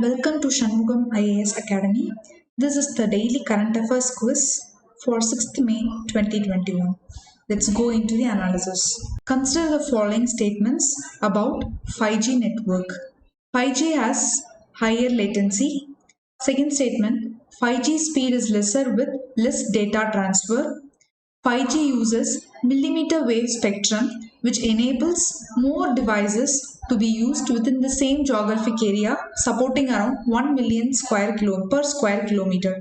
Welcome to Shanmugam IAS Academy. This is the daily current affairs quiz for 6th May 2021. Let's go into the analysis. Consider the following statements about 5G network. 5G has higher latency. Second statement, 5G speed is lesser with less data transfer. 5G uses millimeter wave spectrum which enables more devices to be used within the same geographic area, supporting around 1 million per square kilometer.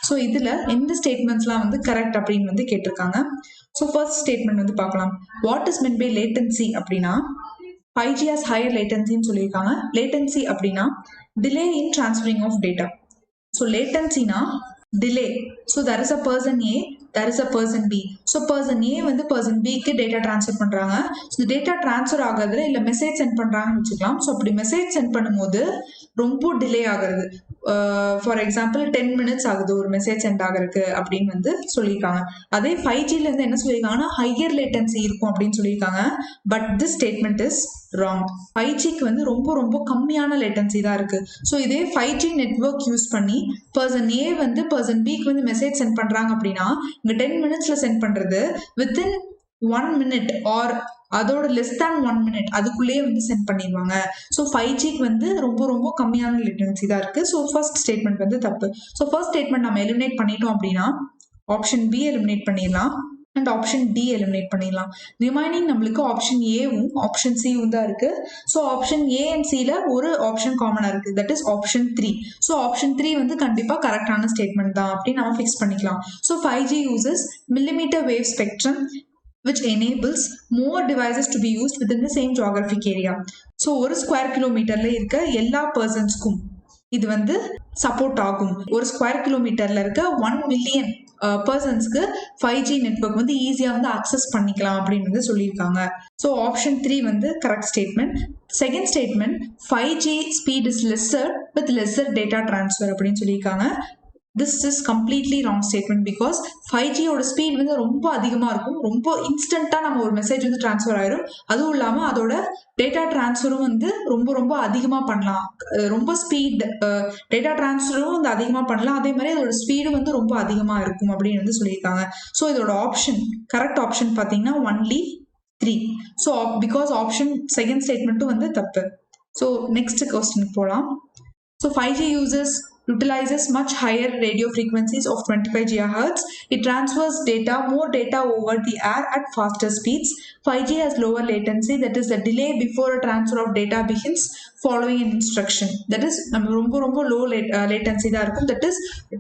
So இதில் எந்த ஸ்டேட்மெண்ட்ஸ்லாம் வந்து correct அப்படின்னு வந்து கேட்டிருக்காங்க. So first statement வந்து பார்க்கலாம். What is meant by latency அப்படின்னா 5G has higher latencyன்னு சொல்லியிருக்காங்க. லேட்டன்சி அப்படின்னா delay in transferring of data. So லேட்டன்சினா delay. So there is a person A, there is a person B. So person A வந்து person B க்கு data transfer பண்றாங்க. So data transfer ஆகுறதுல இல்ல message send பண்றாங்கன்னு வச்சுக்கலாம். So அப்படி message send பண்ணும்போது ரொம்ப டிலே ஆகுறது. ஃபார் எக்ஸாம்பிள் 10 minutes ஆகுது ஒரு மெசேஜ் சென்ட் ஆகுறதுக்கு அப்படின்னு வந்து சொல்லியிருக்காங்க. அதே 5Gல இருந்து என்ன சொல்லியிருக்காங்கன்னா ஹையர் லேட்டன்சி இருக்கும் அப்படின்னு சொல்லியிருக்காங்க. But this statement is wrong. 5Gக்கு வந்து ரொம்ப கம்மியான லேட்டன்சி தான் இருக்கு. ஸோ இதே 5G நெட்வொர்க் யூஸ் பண்ணி பர்சன் ஏ வந்து பர்சன் பிக்கு வந்து மெசேஜ் சென்ட் பண்றாங்க அப்படின்னா இங்க 10 minutesல சென்ட் பண்றது வித்தின் 1 minute ஆர் அதோட லெஸ் தேன் 1 minute அதுக்குள்ளேயே வந்து சென்ட் பண்ணிடுவாங்க. ஸோ 5Gக்கு வந்து ரொம்ப கம்மியான லேட்டன்சி தான் இருக்கு. ஸோ ஃபர்ஸ்ட் ஸ்டேட்மெண்ட் வந்து தப்பு. ஸோ ஃபர்ஸ்ட் ஸ்டேட்மெண்ட் நம்ம எலிமினேட் பண்ணிட்டோம் அப்படின்னா ஆப்ஷன் பி எலிமினேட் பண்ணிடலாம் அண்ட் ஆப்ஷன் டி எலிமினேட் பண்ணிடலாம். ரிமைனிங் நம்மளுக்கு ஆப்ஷன் ஏவும் ஆப்ஷன் சியும் தான் இருக்கு. ஸோ ஆப்ஷன் ஏ அண்ட் சில ஒரு ஆப்ஷன் காமனா இருக்கு, that is option 3. So option 3 வந்து கண்டிப்பா கரெக்டான ஸ்டேட்மெண்ட் தான் அப்படின்னு நம்ம ஃபிக்ஸ் பண்ணிக்கலாம். So 5G uses millimeter wave spectrum which enables more devices to be used within the same geographic area. So ஒரு ஸ்கொயர் கிலோமீட்டர்ல இருக்க எல்லா பர்சன்ஸ்க்கும் இது வந்து சப்போர்ட் ஆகும். ஒரு ஸ்கொயர் கிலோமீட்டர்ல இருக்க 1 million பர்சன்ஸ்க்கு 5G நெட்வொர்க் வந்து ஈஸியாக வந்து அக்சஸ் பண்ணிக்கலாம் அப்படின்னு வந்து சொல்லியிருக்காங்க. ஸோ ஆப்ஷன் 3 வந்து correct statement. Second statement 5G speed is lesser with lesser data transfer அப்படின்னு சொல்லியிருக்காங்க. This is completely wrong statement because 5G ஓட ஸ்பீட் வந்து ரொம்ப அதிகமாக இருக்கும். ரொம்ப இன்ஸ்டண்ட்டாக நம்ம ஒரு மெசேஜ் வந்து டிரான்ஸ்ஃபர் ஆயிரும். அதுவும் இல்லாமல் அதோட டேட்டா டிரான்ஸ்ஃபரும் வந்து ரொம்ப அதிகமாக பண்ணலாம். ரொம்ப ஸ்பீட் டேட்டா டிரான்ஸ்ஃபரும் வந்து அதிகமாக பண்ணலாம். அதே மாதிரி அதோட ஸ்பீடும் வந்து ரொம்ப அதிகமாக இருக்கும் அப்படின்னு வந்து சொல்லியிருக்காங்க. ஸோ இதோட ஆப்ஷன் கரெக்ட் ஆப்ஷன் பார்த்தீங்கன்னா only 3. So because option second ஸ்டேட்மெண்ட்டும் வந்து தப்பு. ஸோ நெக்ஸ்ட் கொஸ்டின் போகலாம். So 5G utilizes much higher radio frequencies of 25 GHz. It transfers more data over the air at faster speeds. 5G has lower latency, that is the delay before a transfer of data begins following an instruction. That is ரொம்ப low latency தான் இருக்கும். That is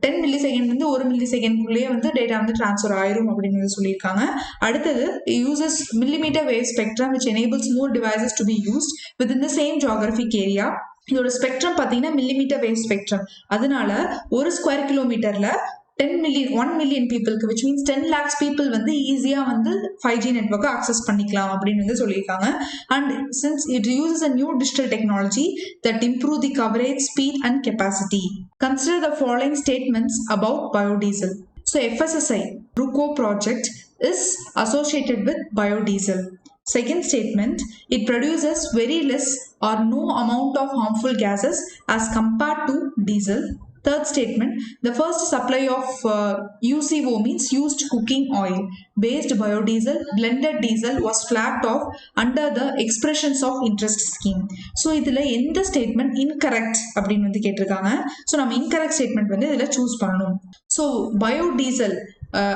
10 millisecond வந்து 1 millisecond குள்ளேயே வந்து data வந்து transfer ஆயிரும் அப்படின்னு சொல்லியிருக்காங்க. அடுத்தது uses millimeter wave spectrum which enables more devices to be used within the same geographic area. இதோட ஸ்பெக்ட்ரம் பார்த்தீங்கன்னா மில்லிமீட்டர் வேவ் ஸ்பெக்ட்ரம். அதனால ஒரு ஸ்கொயர் கிலோமீட்டர்ல 1 million பீப்புளுக்கு which means 10 lakhs people வந்து ஈஸியா வந்து 5G நெட்வொர்க்கை அக்சஸ் பண்ணிக்கலாம் அப்படின்னு வந்து சொல்லியிருக்காங்க. And since it uses a new digital technology that improve the coverage, speed and capacity. Consider the following statements about biodiesel. So FSSAI RUCO project is associated with biodiesel. Second statement, it produces very less or no amount of harmful gases as compared to diesel. Third statement, the first supply of UCO means used cooking oil based biodiesel blended diesel was flagged off under the expressions of interest scheme. So இதுல எந்த statement incorrect அப்படின்னு வந்து கேட்டிருக்காங்க. So நம்ம incorrect statement வந்து இதில் choose பண்ணணும். So biodiesel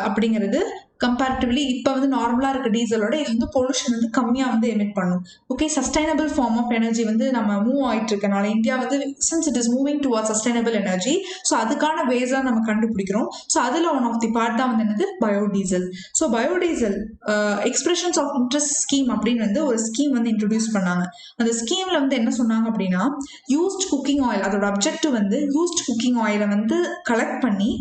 அப்படிங்கிறது கம்பேரிட்டிவ்லி இப்போ வந்து நார்மலாக இருக்க டீசலோட இது வந்து பொல்யூஷன் வந்து கம்மியாக வந்து எமிட் பண்ணும். Okay, sustainable form of energy வந்து நம்ம மூவ் ஆகிட்டு இருக்கனால இந்தியா வந்து since it is moving towards sustainable energy, so அதுக்கான வேஸாக நம்ம கண்டுபிடிக்கிறோம். ஸோ அதில் ஒன் ஆஃப் தி பார்ட் தான் வந்து என்னது biodiesel. So biodiesel expressions of interest scheme அப்படின்னு வந்து ஒரு ஸ்கீம் வந்து இன்ட்ரடியூஸ் பண்ணாங்க. அந்த ஸ்கீமில் வந்து என்ன சொன்னாங்க அப்படின்னா யூஸ்ட் குக்கிங் ஆயில், அதோட அப்ஜெக்டிவ் வந்து யூஸ்ட் குக்கிங் ஆயிலை வந்து கலெக்ட் பண்ணி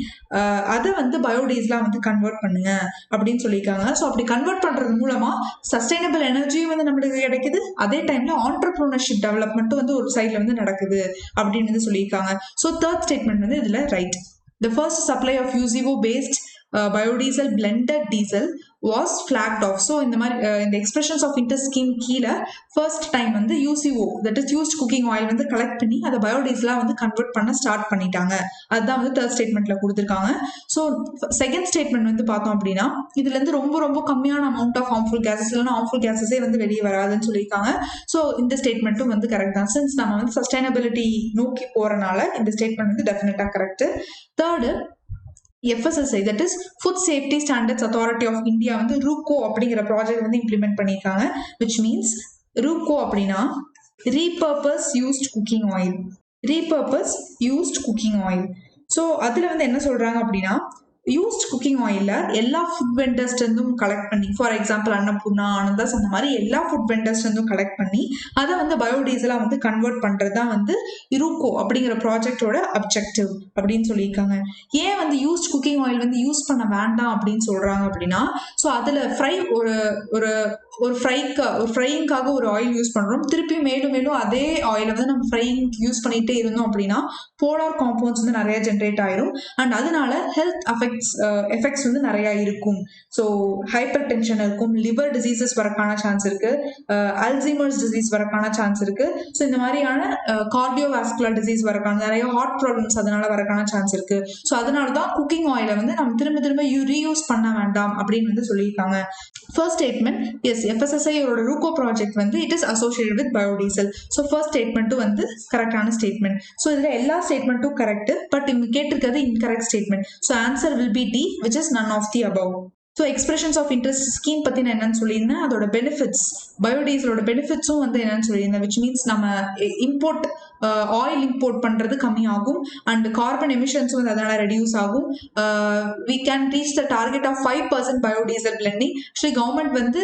அதை வந்து பயோடீசலாக வந்து கன்வெர்ட் பண்ணுங்க அப்படின்னு சொல்லியிருக்காங்க. ஸோ அப்படி கன்வெர்ட் பண்றது மூலமா சஸ்டைனபிள் எனர்ஜியும் வந்து நம்மளுக்கு கிடைக்குது, அதே டைம்ல ஆண்டர்பிரினர்ஷிப் டெவலப்மெண்ட்டும் வந்து ஒரு சைட்ல வந்து நடக்குது அப்படின்னு வந்து சொல்லியிருக்காங்க. ஸோ தேர்ட் ஸ்டேட்மெண்ட் வந்து இதுல right. The first supply of UCO based biodiesel blended diesel was flagged off. So இந்த மாதிரி இந்த expressions of interest scheme கீழே first time வந்து UCO that is used cooking oil வந்து கலெக்ட் பண்ணி அதை பயோடீசலா வந்து கன்வெர்ட் பண்ண ஸ்டார்ட் பண்ணிட்டாங்க. அதுதான் வந்து தேர்ட் ஸ்டேட்மெண்ட்ல கொடுத்துருக்காங்க. ஸோ செகண்ட் ஸ்டேட்மெண்ட் வந்து பார்த்தோம் அப்படின்னா இதுல இருந்து ரொம்ப ரொம்ப கம்மியான அமௌண்ட் ஆஃப் ஹார்ம்ஃபுல் கேசஸ் இல்லைன்னா ஹார்ம்ஃபுல் கேசஸே வந்து வெளியே வராதுன்னு சொல்லியிருக்காங்க. ஸோ இந்த ஸ்டேட்மெண்ட்டும் வந்து கரெக்ட் தான். சின்ஸ் நம்ம வந்து சஸ்டைனபிலிட்டி நோக்கி போறனால இந்த ஸ்டேட்மெண்ட் வந்து டெஃபினட்டா correct. Third FSSAI that is Food Safety Standards Authority of India வந்து RUCO அப்படிங்கிற ப்ராஜெக்ட் வந்து இம்ப்ளிமெண்ட் பண்ணியிருக்காங்க. which means RUCO அப்படின்னா repurpose used cooking oil. repurpose used cooking oil. So அதில் வந்து என்ன சொல்றாங்க அப்படின்னா யூஸ்ட் குக்கிங் ஆயில எல்லா ஃபுட் வெண்டர்ஸ் இருந்தும் கலெக்ட் பண்ணி, ஃபார் எக்ஸாம்பிள் அன்னபூர்ணா, ஆனந்தாஸ் அந்த மாதிரி எல்லா ஃபுட் வெண்டர்ஸ் இருந்தும் கலெக்ட் பண்ணி அதை வந்து பயோடீசலா வந்து கன்வெர்ட் பண்றது தான் வந்து RUCO அப்படிங்கிற ப்ராஜெக்டோட அப்ஜெக்டிவ் அப்படின்னு சொல்லியிருக்காங்க. ஏன் வந்து யூஸ்ட் குக்கிங் ஆயில் வந்து யூஸ் பண்ண வேண்டாம் அப்படின்னு சொல்றாங்க அப்படின்னா, ஸோ அதுல ஃப்ரை ஒரு ஒரு ஃப்ரையிங்காக ஒரு ஆயில் யூஸ் பண்றோம், திருப்பி மேலும் மேலும் அதே ஆயிலை வந்து நம்ம ஃப்ரையிங் யூஸ் பண்ணிட்டே இருந்தோம் அப்படின்னா போலார் காம்பவுண்ட்ஸ் வந்து நிறைய ஜென்ரேட் ஆயிரும். அண்ட் அதனால ஹெல்த் எஃபெக்ட்ஸ் வந்து நிறைய இருக்கும். ஸோ ஹைப்பர் டென்ஷன் இருக்கும், லிவர் டிசீசஸ் வரக்கான சான்ஸ் இருக்கு, அல்சைமர்ஸ் டிசீஸ் வரக்கான சான்ஸ் இருக்கு. ஸோ இந்த மாதிரியான கார்டியோவாஸ்குலர் டிசீஸ் வரக்கான, நிறைய ஹார்ட் ப்ராப்ளம்ஸ் அதனால வரக்கான சான்ஸ் இருக்கு. ஸோ அதனால தான் குக்கிங் ஆயிலை வந்து நம்ம திரும்ப திரும்ப ரீயூஸ் பண்ண வேண்டாம் அப்படின்னு வந்து சொல்லியிருக்காங்க. ஃபர்ஸ்ட் ஸ்டேட்மெண்ட் எஸ் FSSAI ஓட RUCO ப்ராஜெக்ட் வந்து it is associated with biodiesel. So first ஸ்டேட்மெண்ட்டும் வந்து கரெக்டான ஸ்டேட்மெண்ட். ஸோ இதுல எல்லா ஸ்டேட்மெண்ட்டும் கரெக்ட், பட் இவங்க கேட்டிருக்கிறது incorrect statement. So answer will be D, which is none of the above. So expressions of interest scheme பற்றி நான் என்னன்னு சொல்லியிருந்தேன், அதோட பெனிஃபிட்ஸ், பயோடீசலோட பெனிஃபிட்ஸும் வந்து என்னன்னு சொல்லியிருந்தேன். விச் மீன்ஸ் நம்ம இம்போர்ட் ஆயில் இம்போர்ட் பண்ணுறது கம்மியாகும் அண்ட் கார்பன் எமிஷன்ஸும் வந்து அதனால் ரெடியூஸ் ஆகும். We can reach the target of 5% biodiesel blending. Actually government வந்து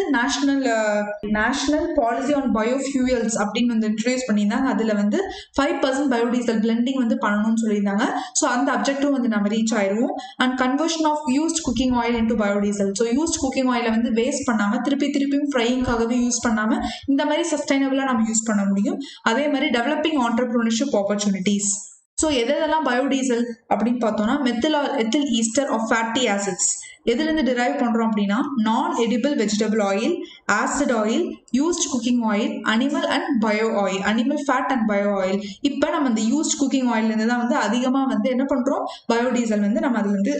நேஷனல் பாலிசி ஆன் பயோஃபியூயல்ஸ் அப்படின்னு வந்து இன்ட்ரடியூஸ் பண்ணியிருந்தாங்க. அதில் வந்து 5% பயோடீசல் பிளெண்டிங் வந்து பண்ணணும்னு சொல்லியிருந்தாங்க. ஸோ அந்த அப்ஜெக்டும் வந்து நம்ம ரீச் ஆயிடுவோம். And conversion of used cooking oil into biodiesel. So used cooking ஆயிலை வந்து வேஸ்ட் பண்ணாமல் திருப்பியும் ஃப்ரையிங்காகவே யூஸ் பண்ணாமல் இந்த மாதிரி சஸ்டைனபிளாக நம்ம யூஸ் பண்ண முடியும். அதே மாதிரி டெவலப்பிங் entrepreneurship opportunities. ஸோ எதெல்லாம் பயோடீசல் அப்படின்னு பார்த்தோம்னா ethyl ester of fatty acids எதுலேருந்து டிரைவ் பண்ணுறோம் அப்படின்னா non edible vegetable oil, acid oil, used cooking oil, animal and bio oil, animal fat and bio oil. இப்போ நம்ம இந்த யூஸ்ட் குக்கிங் ஆயிலேருந்து தான் வந்து அதிகமாக வந்து என்ன பண்ணுறோம், பயோடீசல் வந்து நம்ம அது வந்து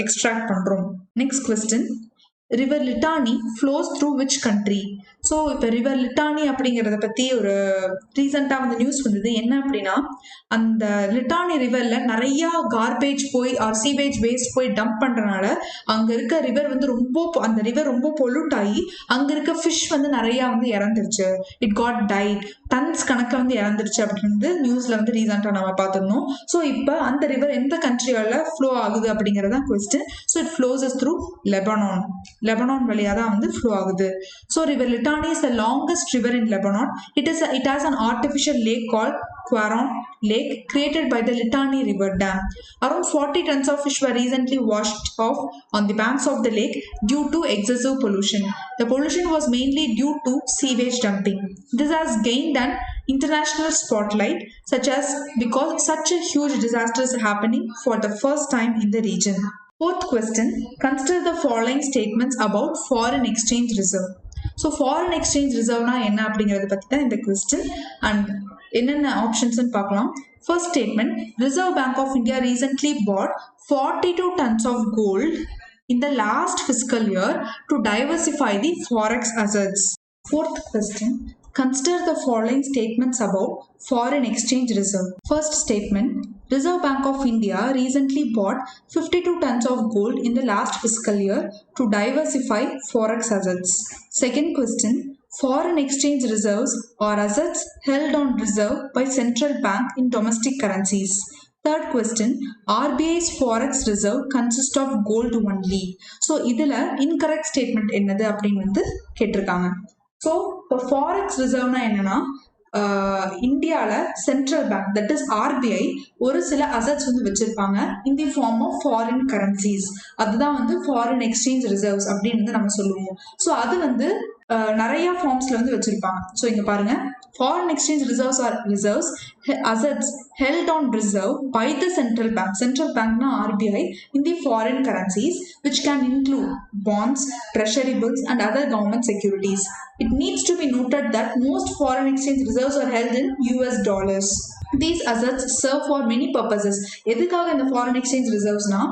எக்ஸ்ட்ராக்ட் பண்ணுறோம். Next question, river Litani flows through which country? So இப்போ ரிவர் லிட்டானி அப்படிங்கிறத பற்றி ஒரு ரீசெண்டாக வந்து நியூஸ் வந்தது. என்ன அப்படின்னா அந்த லிட்டானி ரிவரில் நிறையா கார்பேஜ் போய் சீவேஜ் வேஸ்ட் போய் டம்ப் பண்ணுறனால அங்கே இருக்க ரிவர் வந்து அந்த ரிவர் ரொம்ப பொல்யூட் ஆகி அங்கே இருக்க ஃபிஷ் வந்து நிறையா வந்து இறந்துருச்சு. இட் காட் டைட், டன்ஸ் கணக்கில் வந்து இறந்துருச்சு அப்படின்னு நியூஸில் வந்து ரீசெண்டாக நம்ம பார்த்துருந்தோம். ஸோ இப்போ அந்த ரிவர் எந்த கண்ட்ரியால ஃப்ளோ ஆகுது அப்படிங்கிறதான் question. So it flows through Lebanon வழியாக தான் வந்து ஃப்ளோ ஆகுது. So river Litani is the longest river in Lebanon. It has an artificial lake called Quaron Lake created by the Litani River Dam. Around 40 tons of fish were recently washed off on the banks of the lake due to excessive pollution. The pollution was mainly due to sewage dumping. This has gained an international spotlight because such a huge disaster is happening for the first time in the region. Fourth question, consider the following statements about foreign exchange reserve. So foreign exchange ரிசர்வ்னா என்ன அப்படிங்கிறத பற்றி தான் இந்த question. And என்னென்ன ஆப்ஷன்ஸ்ன்னு பார்க்கலாம். First statement, Reserve Bank of India recently bought 42 tons of gold in the last fiscal year to diversify the forex assets. Fourth question, consider the following statements about foreign exchange reserve. First statement, Reserve Bank of India recently bought 52 tons of gold in the last fiscal year to diversify forex assets. Second question, foreign exchange reserves are assets held on reserve by central bank in domestic currencies. Third question, RBI's forex reserve consists of gold only. So இதுல incorrect statement என்னது அப்படின்னு வந்து கேட்டிருக்காங்க. So இப்போ forex ரிசர்வ்னா என்னன்னா இந்தியால central bank that is RBI ஒரு சில அசட்ஸ் வந்து வச்சிருப்பாங்க in the form of foreign currencies. அதுதான் வந்து ஃபாரின் எக்ஸ்சேஞ்ச் ரிசர்வ்ஸ் அப்படின்னு வந்து நம்ம சொல்லுவோம். ஸோ அது வந்து நிறைய ஃபார்ம்ஸ்ல வந்து வச்சிருப்பாங்க. ஸோ இங்க பாருங்க, foreign exchange reserves are reserves assets held on reserve by the central bank. Central bank na RBI in the foreign currencies, which can include bonds, treasury bills, and other government securities. It needs to be noted that most foreign exchange reserves are held in US dollars. These assets serve for many purposes. எதுக்காக இந்த foreign exchange reservesனா,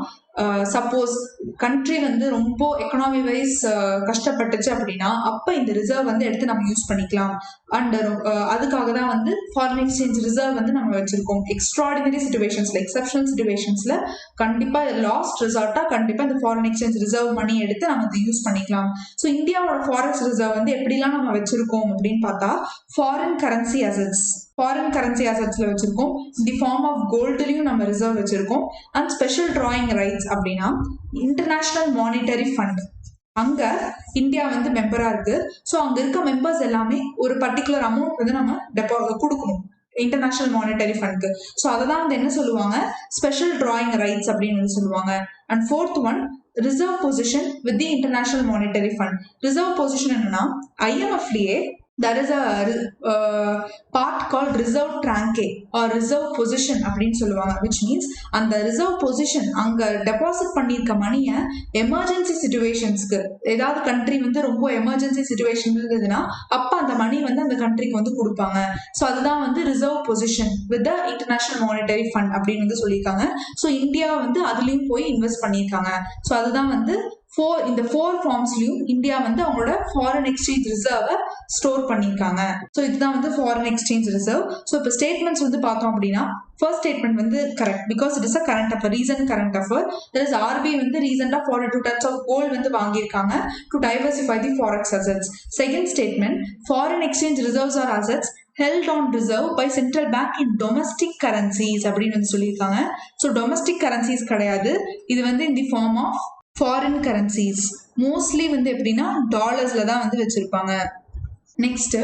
suppose country வந்து ரொம்ப economy wise கஷ்டப்பட்டுச்சு அப்படின்னா அப்ப இந்த reserve வந்து எடுத்து நம்ம யூஸ் பண்ணிக்கலாம். அண்ட் அதுக்காக தான் வந்து ஃபாரின் எக்ஸ்சேஞ்ச் ரிசர்வ் வந்து நம்ம வச்சிருக்கோம். எக்ஸ்ட்ராடினரி சிச்சுவேஷன்ஸ்ல, எக்ஸப்ஷனல் சிச்சுவேஷன்ஸ்ல கண்டிப்பா லாஸ்ட் ரிசார்ட்டா கண்டிப்பா இந்த ஃபாரின் எக்ஸ்சேஞ்ச் ரிசர்வ் மணி எடுத்து நம்ம அதை யூஸ் பண்ணிக்கலாம். ஸோ இந்தியாவோட ஃபாரெக்ஸ் ரிசர்வ் வந்து எப்படிலாம் நம்ம வச்சிருக்கோம் அப்படின்னு பார்த்தா, foreign currency assets, foreign currency அசட்ஸ்ல வச்சிருக்கோம். தி ஃபார்ம் ஆஃப் கோல்டுலயும் நம்ம ரிசர்வ் வச்சிருக்கோம். அண்ட் ஸ்பெஷல் டிராயிங் ரைட்ஸ் அப்படின்னா இன்டர்நேஷனல் மானிட்டரி ஃபண்ட், அங்க இந்தியா வந்து மெம்பரா இருக்கு. ஸோ அங்க இருக்க மெம்பர்ஸ் எல்லாமே ஒரு பர்டிகுலர் அமௌண்ட் வந்து நம்ம கொடுக்கணும் இன்டர்நேஷனல் மானிட்டரி ஃபண்ட்க்கு. ஸோ அதை தான் வந்து என்ன சொல்லுவாங்க, ஸ்பெஷல் டிராயிங் ரைட்ஸ் அப்படின்னு சொல்லுவாங்க. And fourth one, reserve position with the international monetary fund. Reserve position என்னன்னா, IMFலயே there is a part called reserve tranche or reserve position அப்படின்னு சொல்லுவாங்க. which means அந்த reserve position அங்க டெபாசிட் பண்ணியிருக்க மணியை எமர்ஜென்சி சிச்சுவேஷன்ஸ்க்கு, ஏதாவது கண்ட்ரி வந்து ரொம்ப எமர்ஜென்சி சிச்சுவேஷன் இருந்ததுன்னா அப்ப அந்த மணி வந்து அந்த கண்ட்ரிக்கு வந்து கொடுப்பாங்க. ஸோ அதுதான் வந்து reserve position with the international monetary fund அப்படின்னு வந்து சொல்லியிருக்காங்க. ஸோ இந்தியா வந்து அதுலயும் போய் இன்வெஸ்ட் பண்ணியிருக்காங்க. ஸோ அதுதான் வந்து இந்த ஃபோர் ஃபார்ம்ஸ்லயும் இந்தியா வந்து அவங்களோட ஃபாரின் எக்ஸ்சேஞ்ச் ரிசர்வை ஸ்டோர் பண்ணியிருக்காங்க. ஸோ இதுதான் வந்து ஃபாரின் எக்ஸ்சேஞ்ச் ரிசர்வ். ஸோ இப்போ ஸ்டேட்மெண்ட்ஸ் வந்து பார்த்தோம் அப்படின்னா, ஃபர்ஸ்ட் ஸ்டேட்மெண்ட் வந்து correct because it is a current affair, recent current affair. That is RBI வந்து ரீசெண்டா 42 tons ஆஃப் கோல்டு வந்து வாங்கியிருக்காங்க to diversify the forex assets. Second statement, foreign exchange reserves are assets held on reserve by central bank in domestic currencies அப்படின்னு வந்து சொல்லியிருக்காங்க. So domestic currencies கிடையாது, இது வந்து in the form of foreign currencies. Mostly வந்து எப்படின்னா டாலர்ஸ்ல தான் வந்து வச்சிருப்பாங்க. Next,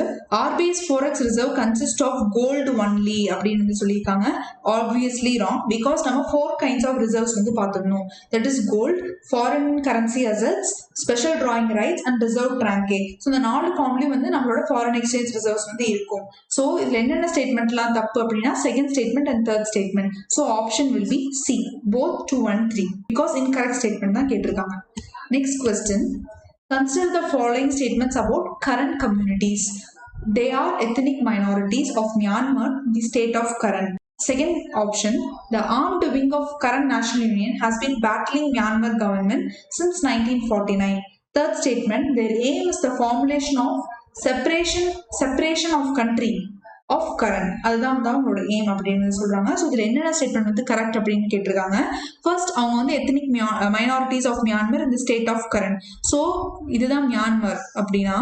RBI's forex reserve consists of gold only அப்படின்னு சொல்லியிருக்காங்க. ஆப்வியஸ்லி ராங் பிகாஸ் நம்ம 4 kinds of reserves வந்து பார்த்துக்கணும். That is gold, foreign currency assets, special drawing rights and reserve tranche. So இந்த 4 ஃபார்ம்லயும் வந்து நம்மளோட ஃபாரின் எக்ஸ்சேஞ்ச் ரிசர்வ்ஸ் வந்து இருக்கும். ஸோ இதுல என்னென்ன ஸ்டேட்மெண்ட்லாம் தப்பு அப்படின்னா second statement and third statement. So option will be C, both 2 and 3 because incorrect statement தான் கேட்டிருக்காங்க. Next question, consider the following statements about current communities. They are ethnic minorities of Myanmar, the state of Karen. Second option, the armed wing of Karen National Union has been battling Myanmar government since 1949. Third statement, their aim is the formulation of separation of country of Karen. அதுதான் வந்து அவங்களோட aim அப்படின்னு சொல்றாங்க. So இதுல என்னென்ன statement வந்து correct அப்படின்னு கேட்டிருக்காங்க. ஃபர்ஸ்ட், அவங்க வந்து எத்தனிக் மைனாரிட்டிஸ் ஆஃப் மியான்மர் இந்த ஸ்டேட் ஆஃப் கரன். ஸோ இதுதான் மியான்மர் அப்படின்னா,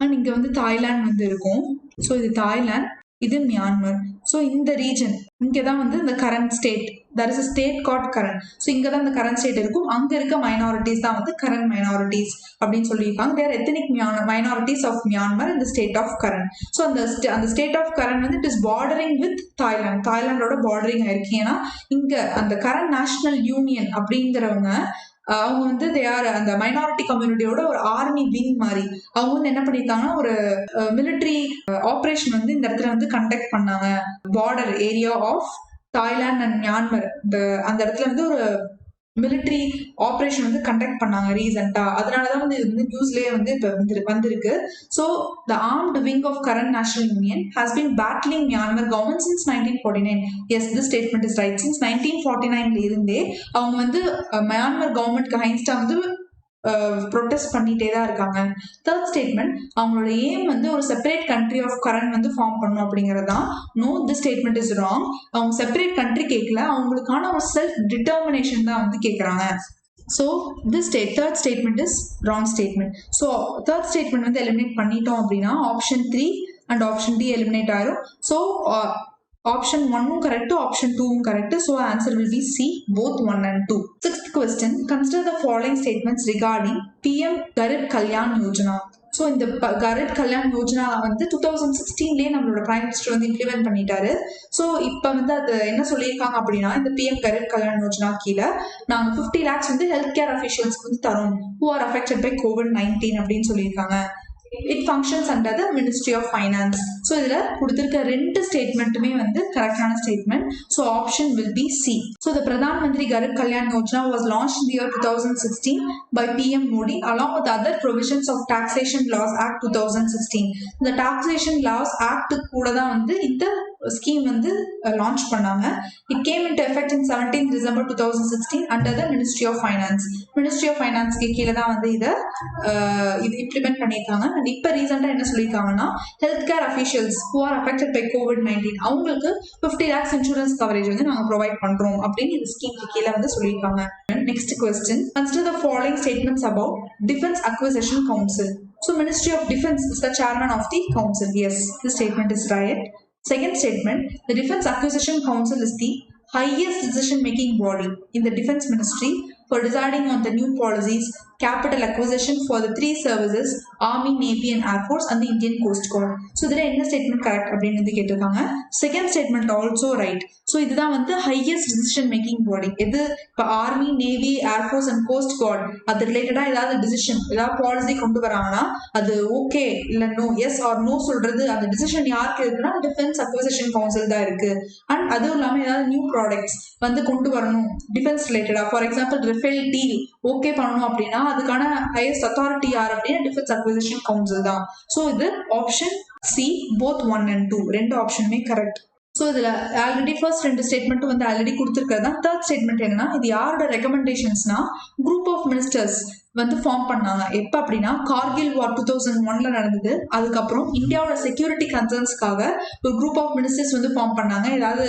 அண்ட் இங்க வந்து தாய்லாந்து வந்து இருக்கும். ஸோ இது தாய்லாந்து, இது மியான்மர். ஸோ இந்த ரீஜன் இங்கதான் வந்து இந்த current state, that is state got current. So இங்கதான் இந்த கரண்ட் ஸ்டேட் இருக்கும். அங்க இருக்க மைனாரிட்டிஸ் தான் வந்து கரண்ட் மைனாரிட்டிஸ் அப்படின்னு சொல்லியிருக்காங்க. Their ethnic minorities of Myanmar இந்த ஸ்டேட் ஆஃப் கரண்ட். ஸோ அந்த ஸ்டேட் ஆஃப் கரண்ட் வந்து it is bordering with Thailand, தாய்லாண்டோட பார்டரிங் ஆயிருக்கு. ஏன்னா இங்க அந்த கரண்ட் நேஷனல் யூனியன் அப்படிங்கிறவங்க அவங்க வந்து அந்த மைனாரிட்டி கம்யூனிட்டியோட ஒரு ஆர்மி விங் மாதிரி அவங்க வந்து என்ன பண்ணிருக்காங்கன்னா ஒரு மிலிட்ரி ஆபரேஷன் வந்து இந்த இடத்துல வந்து கண்டக்ட் பண்ணாங்க. Border area of Thailand and Myanmar, அந்த இடத்துல வந்து ஒரு மிலிட்ரி ஆபரேஷன் வந்து கண்டக்ட் பண்ணாங்க ரீசெண்டா. அதனாலதான் வந்து இது வந்து நியூஸ்லயே வந்து இப்ப வந்திருக்கு. So the armed wing of Karen national union has been battling Myanmar government since 1949. Yes, this statement is right. Since 1949ல இருந்தே அவங்க வந்து மியான்மர் கவர்மெண்ட்க்கு அகைன்ஸ்டா வந்து ப்ரொடெஸ்ட் பண்ணிட்டே தான் இருக்காங்க. தேர்ட் ஸ்டேட்மெண்ட், அவங்களோட எய்ம் வந்து ஒரு செப்பரேட் கண்ட்ரி ஆஃப் கரண்ட் வந்து ஃபார்ம் பண்ணும் அப்படிங்கறதான். No, this statement is wrong. அவங்க செப்பரேட் கண்ட்ரி கேட்கல, அவங்களுக்கான ஒரு செல்ஃப் டிட்டர்மினேஷன் தான் வந்து கேட்கறாங்க. So third statement is wrong statement. So third statement வந்து எலிமினேட் பண்ணிட்டோம் அப்படின்னா option 3 and option D eliminate ஆயிரும். So option 1 correct, option 2 correct. So answer will be C, both 1 and 2. Sixth question, consider the following statements regarding PM Garib Kalyan Yojana. So so இந்த கரீப் கல்யாண் யோஜனா வந்து 2016 நம்மளோட prime minister வந்து implement பண்ணிட்டாரு. So இப்போ வந்து அது என்ன சொல்லியிருக்காங்க அப்படின்னா, இந்த பிஎம் கரீப் கல்யாண் யோஜனா கீழே நாங்கள் 50 lakhs வந்து ஹெல்த் கேர் அஃபிஷியல்ஸ்க்கு வந்து தரோம் who are affected by COVID-19 அப்படின்னு சொல்லியிருக்காங்க. It functions under the ministry of finance. So இதில் கொடுத்துருக்க 2 ஸ்டேட்மெண்ட்டுமே வந்து கரெக்டான statement. So option will be C. So the Pradhan Mantri Garib Kalyan Yojana was launch in the year 2016 by PM Modi along with other provisions of Taxation Laws Act 2016. இந்த Taxation Laws Act கூட தான் வந்து இந்த ஸ்கீம் வந்து லான்ச் பண்ணாங்க. It came into effect in 17 December 2016 under the ministry of finance. Ministry of ஃபைனான்ஸ்க்கு கீழே தான் வந்து இதை இம்ப்ளிமெண்ட் பண்ணியிருக்காங்க. அண்ட் இப்போ ரீசெண்டாக என்ன சொல்லியிருக்காங்கன்னா, health care officials who are affected by COVID-19 அவங்களுக்கு 50 lakhs இன்சூரன்ஸ் கவரேஜ் வந்து நாங்கள் ப்ரொவைட் பண்றோம் அப்படின்னு இந்த ஸ்கீம்க்கு கீழே வந்து சொல்லியிருக்காங்க. Next question, consider the following statements about defence acquisition council. So Ministry of Defense is the chairman of the council. Yes, this statement is right. Second statement, the Defense Acquisition Council is the highest decision-making body in the Defense Ministry for deciding on the new policies, capital acquisition for the 3 services, Army, Navy and Air Force and the Indian Coast Guard. So இதில் என்ன statement correct அப்படின்னு வந்து கேட்டிருக்காங்க. Second statement also right. So இதுதான் வந்து highest decision making பாடி. எது இப்போ army, navy, air force and cost card அது ரிலேட்டடாக ஏதாவது டிசிஷன் ஏதாவது பாலிசி கொண்டு வராங்கன்னா அது ஓகே இல்லை நோ, எஸ் ஆர் நோ சொல்றது அந்த டிசிஷன் யாருக்கு இருக்குன்னா டிஃபென்ஸ் அக்விசிஷன் கவுன்சில் தான் இருக்கு. அண்ட் அதுவும் இல்லாமல் ஏதாவது நியூ ப்ராடக்ட்ஸ் வந்து கொண்டு வரணும் டிஃபென்ஸ் ரிலேட்டடாக, for example Rafale deal okay பண்ணணும் அப்படின்னா அதுக்கான ஹையஸ்ட் அத்தாரிட்டி யார் அப்படின்னா டிஃபென்ஸ் அக்விசிஷன் கவுன்சில் தான். ஸோ இது ஆப்ஷன் சி, போத் 1 and 2 2 ஆப்ஷனுமே கரெக்ட். ஸோ இதில் ஆல்ரெடி ஃபர்ஸ்ட் 2 ஸ்டேட்மெண்ட்டும் வந்து ஆல்ரெடி கொடுத்துருக்கிறது தான். தேர்ட் ஸ்டேட்மெண்ட் என்னன்னா, இது யாரோட ரெக்கமெண்டேஷன்ஸ்னா குரூப் ஆஃப் மினிஸ்டர்ஸ் வந்து ஃபார்ம் பண்ணாங்க. எப்போ அப்படின்னா கார்கில் வார் 2001 நடந்தது. அதுக்கப்புறம் இந்தியாவோட செக்யூரிட்டி கன்சர்ன்ஸ்க்காக ஒரு குரூப் ஆஃப் மினிஸ்டர்ஸ் வந்து ஃபார்ம் பண்ணாங்க. ஏதாவது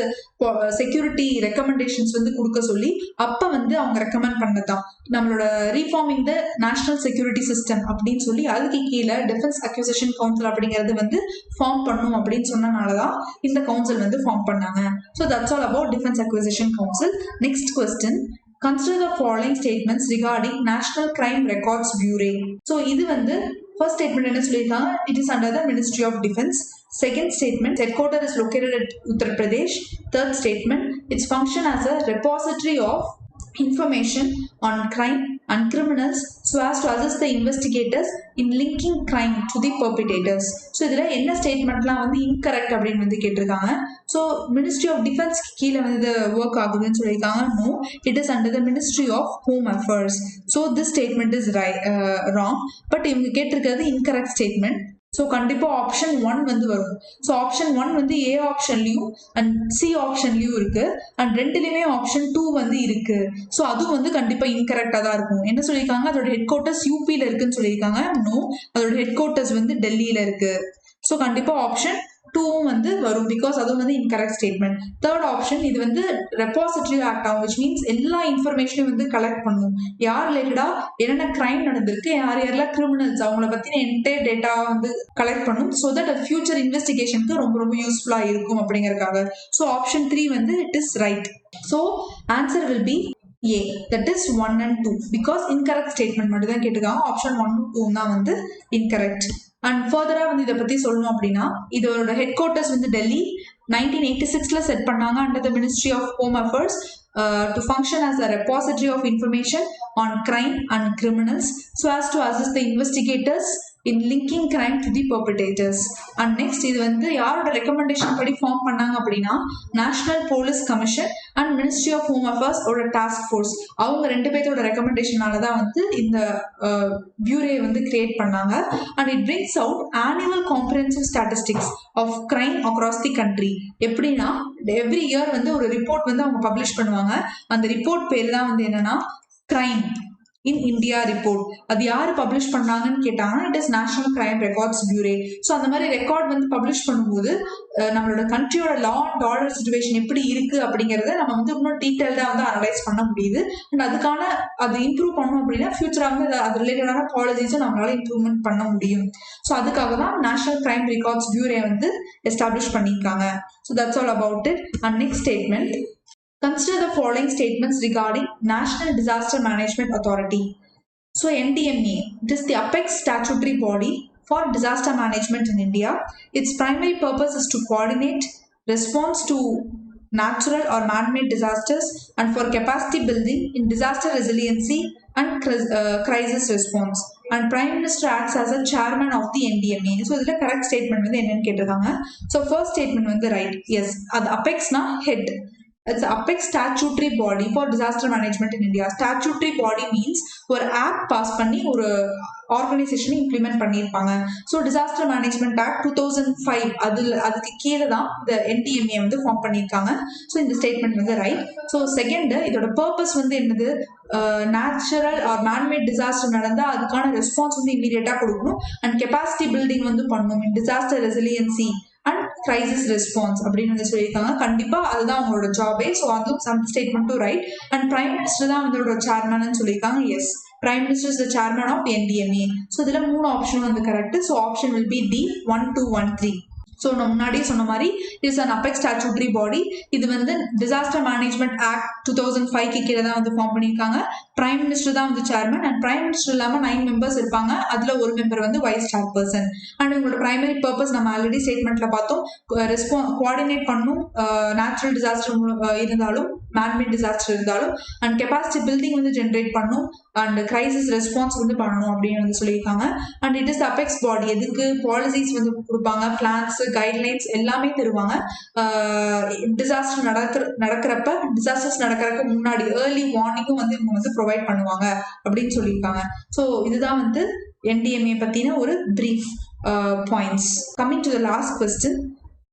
செக்யூரிட்டி ரெக்கமெண்டேஷன்ஸ் வந்து கொடுக்க சொல்லி அப்போ வந்து அவங்க ரெக்கமெண்ட் பண்ணதான் நம்மளோட reforming the national security system அப்படின்னு சொல்லி அதுக்கு கீழே டிஃபென்ஸ் அக்விசிஷன் கவுன்சில் அப்படிங்கிறது வந்து ஃபார்ம் பண்ணும் அப்படின்னு சொன்னனால தான் இந்த கவுன்சில் வந்து ஃபார்ம் பண்ணாங்க. So that's all about defence acquisition council. Next question, consider the following statements regarding National Crime Records Bureau. So இது வந்து first statement என்ன சொல்லிருக்காங்க, it is under the Ministry of Defense. Second statement, headquarters is located at Uttar Pradesh. Third statement, its function as a repository of information on crime and criminals so as to assist the investigators in linking crime to the perpetrators. So இதில் என்ன ஸ்டேட்மெண்ட்லாம் வந்து incorrect அப்படின்னு வந்து கேட்டிருக்காங்க. So ministry of defence கீழே வந்து work ஆகுதுன்னு சொல்லியிருக்காங்க. No, it is under the ministry of home affairs. So this statement is wrong. But இவங்க கேட்டிருக்கிறது இன்கரெக்ட் ஸ்டேட்மெண்ட். ஸோ கண்டிப்பாக ஆப்ஷன் 1 வந்து வரும். ஸோ ஆப்ஷன் 1 வந்து ஏ ஆப்ஷன்லையும் அண்ட் சி ஆப்ஷன்லையும் இருக்கு அண்ட் ரெண்டுலையுமே ஆப்ஷன் 2 வந்து இருக்கு. ஸோ அதுவும் வந்து கண்டிப்பாக இன்கரெக்டாக தான் இருக்கும். என்ன சொல்லியிருக்காங்க, அதோட ஹெட் குவார்ட்டர்ஸ் யூபியில் இருக்குன்னு சொல்லியிருக்காங்க. நோ, அதோட ஹெட் குவார்ட்டர்ஸ் வந்து டெல்லியில் இருக்கு. ஸோ கண்டிப்பாக ஆப்ஷன் 2 வந்து வரும் பிகாஸ் அதுவும் வந்து இன்கரெக்ட் ஸ்டேட்மெண்ட். தேர்ட் ஆப்ஷன், இது வந்து ரெபாசிட்டரி ஆக்ட் ஆகும், விச் மீன்ஸ் எல்லா இன்ஃபர்மேஷனையும் வந்து கலெக்ட் பண்ணும். யார் ரிலேட்டடா என்னென்ன கிரைம் நடந்திருக்கு, யாரெல்லாம் கிரிமினல்ஸ் அவங்கள பத்தின என்டையர் டேட்டா வந்து கலெக்ட் பண்ணும். ஸோ தட் ஃபியூச்சர் இன்வெஸ்டிகேஷனுக்கு ரொம்ப ரொம்ப யூஸ்ஃபுல்லா இருக்கும் அப்படிங்கறதுக்காக. ஸோ ஆப்ஷன் 3 வந்து it is right. So answer will B A, that is 1 and 2 because incorrect statement மட்டும் தான் கேட்டிருக்காங்க. ஆப்ஷன் 1 2 தான் வந்து incorrect. அண்ட் ஃபர்தரா வந்து இதை பத்தி சொல்லணும் அப்படின்னா இதோட ஹெட் குவார்ட்டர்ஸ் வந்து டெல்லி 1986 செட் பண்ணாங்க under the ministry of home affairs to function as a repository of information on crime and criminals so as to assist the investigators in linking crime to the perpetrators. And next இது வந்து யாரோட recommendation படி form பண்ணாங்க அப்படின்னா national police commission and ministry of home affairs ஓட task force அவங்க 2 பேர்த்தோட ரெக்கமெண்டேஷனால தான் வந்து இந்த பியூரே வந்து கிரியேட் பண்ணாங்க. And it brings out annual comprehensive statistics of crime across the country. எப்படின்னா எவ்ரி இயர் வந்து ஒரு ரிப்போர்ட் வந்து அவங்க பப்ளிஷ் பண்ணுவாங்க. அந்த ரிப்போர்ட் பேர் தான் வந்து என்னன்னா கிரைம் இன் இந்தியா ரிப்போர்ட். அது யாரு பப்ளிஷ் பண்ணாங்கன்னு கேட்டாங்கன்னா it is national crime records puree. So அந்த மாதிரி ரெக்கார்ட் வந்து பப்ளிஷ் பண்ணும்போது நம்மளோட கண்ட்ரியோட லா அண்ட் ஆர்டர் சிச்சுவேஷன் எப்படி இருக்கு அப்படிங்கறத நம்ம வந்து இன்னும் டீட்டெயில்டா வந்து அனலைஸ் பண்ண முடியுது. அண்ட் அதுக்கான அது இம்ப்ரூவ் பண்ணணும் அப்படின்னா ஃபியூச்சரா வந்து அது ரிலேட்டடான பாலிசிஸும் நம்மளால இம்ப்ரூவ்மெண்ட் பண்ண முடியும். ஸோ அதுக்காக தான் நேஷனல் கிரைம் ரெக்கார்ட்ஸ் பியூரே வந்து எஸ்டாப்ளிஷ் பண்ணியிருக்காங்க. So that's all about it. And next statement, consider the following statements regarding National Disaster Management Authority. So NDMA, it is the apex statutory body for disaster management in India. Its primary purpose is to coordinate response to natural or man-made disasters and for capacity building in disaster resiliency and crisis response. And Prime Minister acts as a chairman of the NDMA. So this is the correct statement வந்து என்னன்னு கேட்டிருக்காங்க. So first statement வந்து right. Yes. அது apexனா head. It's an apex statutory body for disaster management in India. Statutory body means ஒரு act pass பண்ணி ஒரு ஆர்கனைசேஷனை implement பண்ணியிருப்பாங்க. So disaster management act 2005 அதுக்கு கீழே தான் இந்த NDMA வந்து ஃபார்ம் பண்ணியிருக்காங்க. ஸோ இந்த ஸ்டேட்மெண்ட் வந்து ரைட். ஸோ செகண்ட், இதோட பர்பஸ் வந்து என்னது, நேச்சுரல் ஆர் மேன்மேட் டிசாஸ்டர் நடந்தால் அதுக்கான ரெஸ்பான்ஸ் வந்து இமீடியட்டாக கொடுக்கணும் அண்ட் கெப்பாசிட்டி பில்டிங் வந்து பண்ணணும் in disaster resilience and crisis response அப்படின்னு வந்து சொல்லியிருக்காங்க. கண்டிப்பாக அதுதான் அவங்களோட ஜாபே. ஸோ அதுவும் சம் ஸ்டேட்மெண்ட்டும் ரைட். அண்ட் பிரைம் மினிஸ்டர் தான் வந்து சேர்மேன் சொல்லியிருக்காங்க. Yes, Prime Minister is the chairman of NDMA. So there are மூணு ஆப்ஷன் வந்து correct. So option will be D 1, 2, 1, 3. So நான் முன்னாடியே சொன்ன மாதிரி இட்ஸ் அன் அபெக்ஸ் ஸ்டாச்சுட்டரி பாடி. இது வந்து டிசாஸ்டர் மேனேஜ்மெண்ட் ஆக்ட் 2005 கீழே தான் வந்து ஃபார்ம் பண்ணியிருக்காங்க. பிரைம் மினிஸ்டர் தான் வந்து சேர்மன் அண்ட் பிரைம் மினிஸ்டர் இல்லாமல் 9 மெம்பர்ஸ் இருப்பாங்க. அதில் ஒரு மெம்பர் வந்து வைஸ் சேர்பர்சன். அண்ட் இவங்களோட பிரைமரி பர்பஸ் நம்ம ஆல்ரெடி ஸ்டேட்மெண்ட்ல பார்த்தோம், கோஆர்டினேட் பண்ணும் நேச்சுரல் டிசாஸ்டர் இருந்தாலும் மேன்மேட் டிசாஸ்டர் இருந்தாலும் அண்ட் கெப்பாசிட்டி பில்டிங் வந்து ஜென்ரேட் பண்ணும் அண்ட் கிரைசிஸ் ரெஸ்பான்ஸ் வந்து பண்ணணும் அப்படின்னு வந்து சொல்லியிருக்காங்க. அண்ட் இட் இஸ் அபெக்ஸ் பாடி. எதுக்கு பாலிசிஸ் வந்து கொடுப்பாங்க, பிளான்ஸ், கைட்லைன்ஸ் எல்லாமே தருவாங்க. டிசாஸ்டர் நடக்கிறப்ப டிசாஸ்டர்ஸ் நடக்கிறதுக்கு முன்னாடி ஏர்லி வார்னிங்கும் வந்து இவங்க வந்து ப்ரொவைட் பண்ணுவாங்க அப்படின்னு சொல்லியிருக்காங்க. ஸோ இதுதான் வந்து NDMA பத்தின ஒரு brief points. Coming to the last question,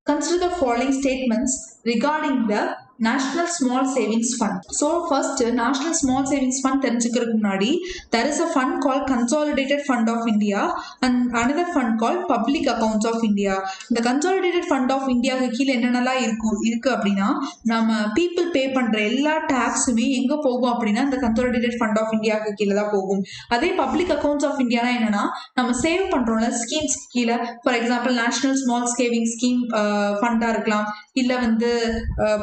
consider the following statements regarding the National Small Savings Fund. So first, National Small Savings Fund தெரிஞ்சுக்கிறதுக்கு முன்னாடி there is a fund called Consolidated Fund of India and another fund called Public Accounts of India. இந்த Consolidated Fund of India கீழே என்னென்னலாம் இருக்கு அப்படின்னா, நம்ம people பே பண்ற எல்லா டாக்ஸுமே எங்க போகும் அப்படின்னா இந்த Consolidated Fund of India கீழே தான் போகும். அதே Public Accounts of India என்னன்னா, நம்ம சேவ் பண்றோம்ல ஸ்கீம்ஸ் கீழே, for example national small saving scheme ஃபண்டா இருக்கலாம், இல்ல வந்து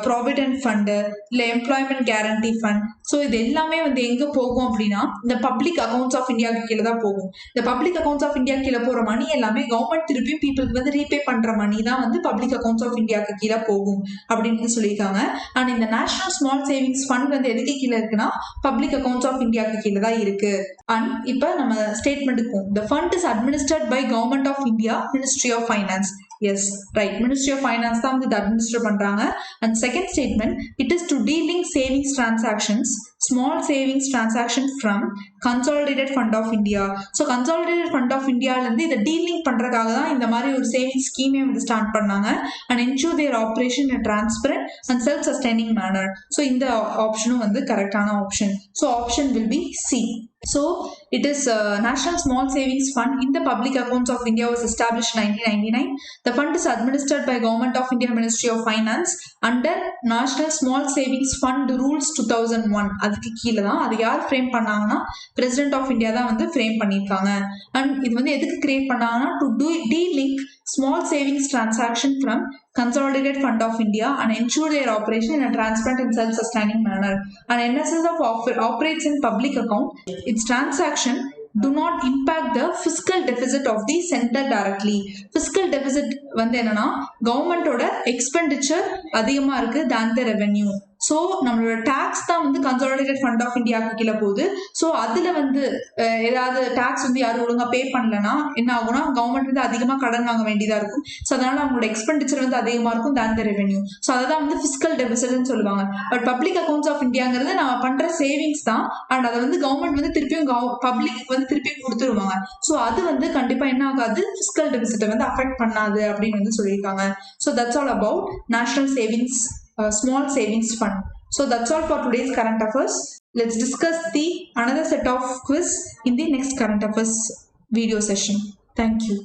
ப்ராவிடென்ட் ஃபண்டு, இல்ல எம்ப்ளாய்மெண்ட் கேரண்டி ஃபண்ட். ஸோ இது எல்லாமே வந்து எங்க போகும் அப்படின்னா இந்த பப்ளிக் அக்கௌண்ட்ஸ் ஆஃப் இந்தியா கீழே தான் போகும். இந்த பப்ளிக் அக்கௌண்ட்ஸ் ஆஃப் இந்தியா கீழே போற மணி எல்லாமே கவர்மெண்ட் திருப்பியும் பீப்புளுக்கு வந்து ரீபே பண்ற மணி தான் வந்து பப்ளிக் அக்கௌண்ட்ஸ் ஆஃப் இந்தியாவுக்கு கீழே போகும் அப்படின்னு சொல்லியிருக்காங்க. அண்ட் இந்த நேஷனல் ஸ்மால் சேவிங்ஸ் ஃபண்ட் வந்து எதுக்கு கீழே இருக்குன்னா பப்ளிக் அக்கௌண்ட்ஸ் ஆஃப் இந்தியாவுக்கு கீழே தான் இருக்கு. அண்ட் இப்போ நம்ம ஸ்டேட்மெண்ட்டுக்கு the fund is administered by Government of India, Ministry of Finance. Yes, right. Ministry of Finance தான் வந்து administer பண்றாங்க. And second statement, it is to de-link savings transactions, small savings transaction from Consolidated Fund of India. So Consolidated Fund of India இருந்து இதை de-link பண்றதுக்காக தான் இந்த மாதிரி ஒரு சேவிங் ஸ்கீமே வந்து ஸ்டார்ட் பண்ணாங்க. And ensure their operation in a transparent and self-sustaining manner. So இந்த ஆப்ஷனும் வந்து கரெக்டான option. So option will be C. So it is National Small Savings Fund in the Public Accounts of India was established in 1999. The fund is administered by Government of India, Ministry of Finance under National Small Savings Fund Rules 2001. அதுக்கு கீழே தான். அது யார் frame பண்ணாங்கன்னா President of India தான் வந்து frame பண்ணியிருக்காங்க. And இது வந்து எதுக்கு கிரியேட் பண்ணாங்கன்னா to de-link small savings transaction from Consolidated Fund of India and ensure their operation in a transparent and self-sustaining manner. And NSF operates in public account. Its transaction do not impact the fiscal deficit of the center directly. Fiscal deficit வந்து என்னன்னா கவர்மெண்டோட expenditure அதிகமா இருக்கு than the revenue. So நம்மளோட tax தான் வந்து consolidated fund of இந்தியாவுக்கு கீழே போகுது. ஸோ அதில் வந்து ஏதாவது டேக்ஸ் வந்து யாரும் ஒழுங்காக பே பண்ணலன்னா என்ன ஆகும்னா கவர்மெண்ட் வந்து அதிகமாக கடன் வாங்க வேண்டியதாக இருக்கும். ஸோ அதனால அவங்களோட எக்ஸ்பெண்டிச்சர் வந்து அதிகமாக இருக்கும் than the revenue. ஸோ அதை தான் வந்து ஃபிஸ்கல் டெபிசிட்னு சொல்லுவாங்க. பட் பப்ளிக் அக்கௌண்ட்ஸ் ஆஃப் இந்தியாங்கிறது நம்ம பண்ணுற சேவிங்ஸ் தான். அண்ட் அதை வந்து கவர்மெண்ட் வந்து திருப்பியும் பப்ளிக் வந்து திருப்பியும் கொடுத்துருவாங்க. ஸோ அது வந்து கண்டிப்பாக என்ன ஆகாது, ஃபிஸ்கல் டெபிசிட்டை வந்து அஃபெக்ட் பண்ணாது அப்படின்னு வந்து சொல்லியிருக்காங்க. So that's all about national savings small savings fund. So that's all for today's current affairs. Let's discuss the another set of quiz in the next current affairs video session. Thank you.